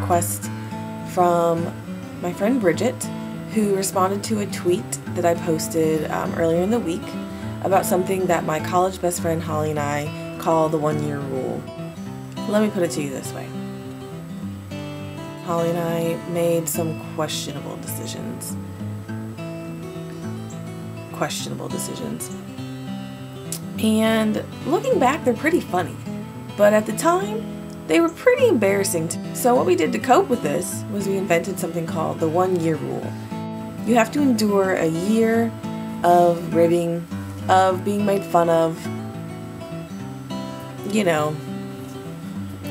request from my friend Bridget, who responded to a tweet that I posted earlier in the week about something that my college best friend Holly and I call the 1-year rule. Let me put it to you this way. Holly and I made some questionable decisions. And looking back, they're pretty funny. But at the time, they were pretty embarrassing. So what we did to cope with this was we invented something called the 1-year rule. You have to endure a year of ribbing, of being made fun of, you know,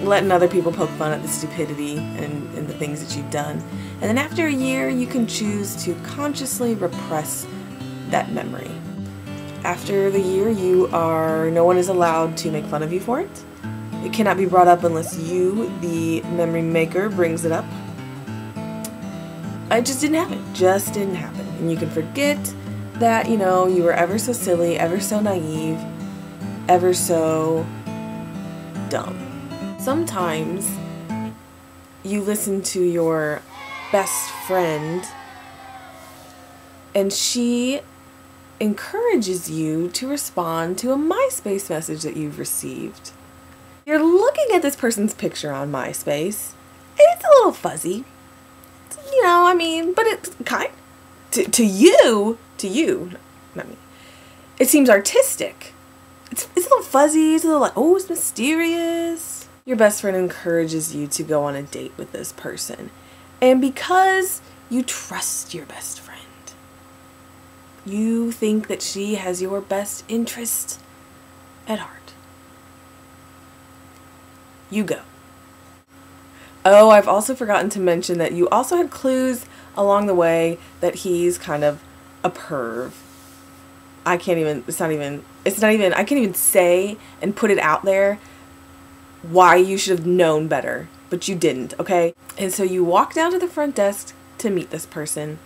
letting other people poke fun at the stupidity and the things that you've done. And then after a year, you can choose to consciously repress that memory. After the year, no one is allowed to make fun of you for it. It cannot be brought up unless you, the memory maker, brings it up. It just didn't happen. And you can forget that, you know, you were ever so silly, ever so naive, ever so dumb. Sometimes you listen to your best friend and she encourages you to respond to a MySpace message that you've received. You're looking at this person's picture on MySpace and it's a little fuzzy. You know, I mean, but it's kind to you, not me. It seems artistic. It's a little fuzzy, it's a little like, oh, it's mysterious. Your best friend encourages you to go on a date with this person. And because you trust your best friend, you think that she has your best interest at heart. You go. Oh, I've also forgotten to mention that you also had clues along the way that he's kind of a perv. I can't even say and put it out there why you should have known better, but you didn't, okay? And so you walk down to the front desk to meet this person,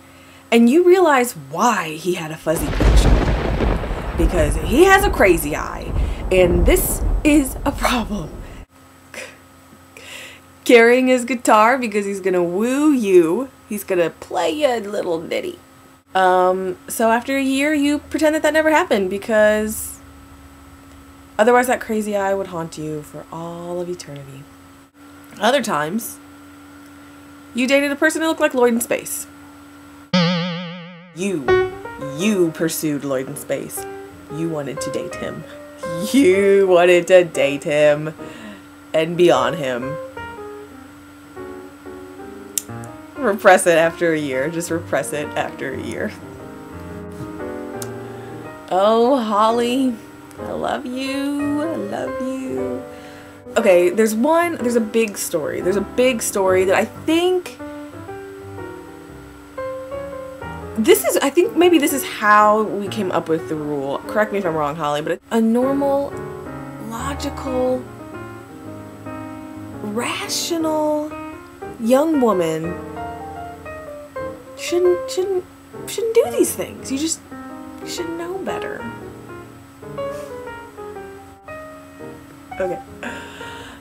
and you realize why he had a fuzzy picture. Because he has a crazy eye, and this is a problem. Carrying his guitar because he's gonna woo you. He's gonna play you a little ditty. So after a year, you pretend that never happened because otherwise that crazy eye would haunt you for all of eternity. Other times, you dated a person who looked like Lloyd in Space. You pursued Lloyd in Space. You wanted to date him. You wanted to date him and be on him. Repress it after a year. Just repress it after a year. Oh, Holly, I love you. I love you. Okay, there's a big story. There's a big story that I think maybe this is how we came up with the rule. Correct me if I'm wrong, Holly, but a normal, logical, rational young woman shouldn't do these things. You should know better. Okay.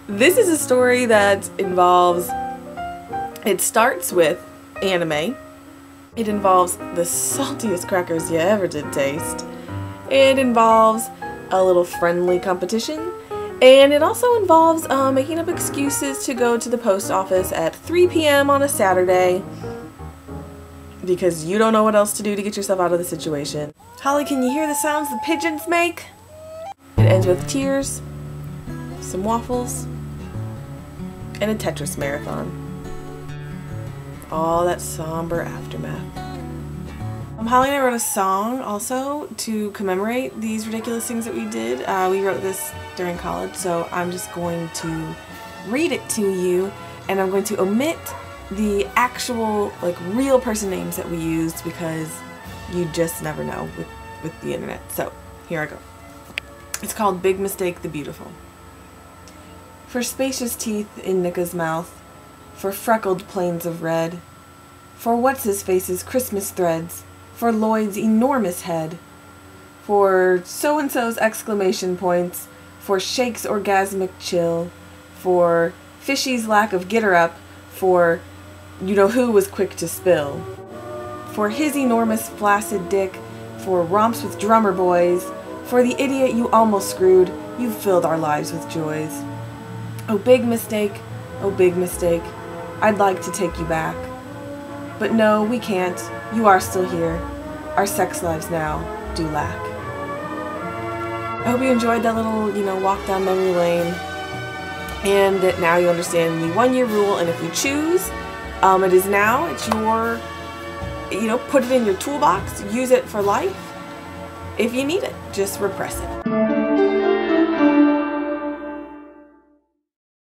This is a story that it starts with anime. It involves the saltiest crackers you ever did taste. It involves a little friendly competition. And it also involves making up excuses to go to the post office at 3 p.m. on a Saturday because you don't know what else to do to get yourself out of the situation. Holly, can you hear the sounds the pigeons make? It ends with tears, some waffles, and a Tetris marathon. All that somber aftermath. Holly and I wrote a song also to commemorate these ridiculous things that we did. We wrote this during college, so I'm just going to read it to you, and I'm going to omit the actual, real person names that we used because you just never know with the internet. So, here I go. It's called Big Mistake the Beautiful. For spacious teeth in Nicka's mouth, for freckled plains of red, for what's-his-face's Christmas threads, for Lloyd's enormous head, for so-and-so's exclamation points, for Shake's orgasmic chill, for Fishy's lack of get-her-up, for you-know-who was quick to spill, for his enormous flaccid dick, for romps with drummer boys, for the idiot you almost screwed. You've filled our lives with joys. Oh big mistake, oh big mistake, I'd like to take you back. But no, we can't. You are still here. Our sex lives now do lack. I hope you enjoyed that little, walk down memory lane, and that now you understand the 1-year rule, and if you choose, it is now, it's your, put it in your toolbox, use it for life. If you need it, just repress it.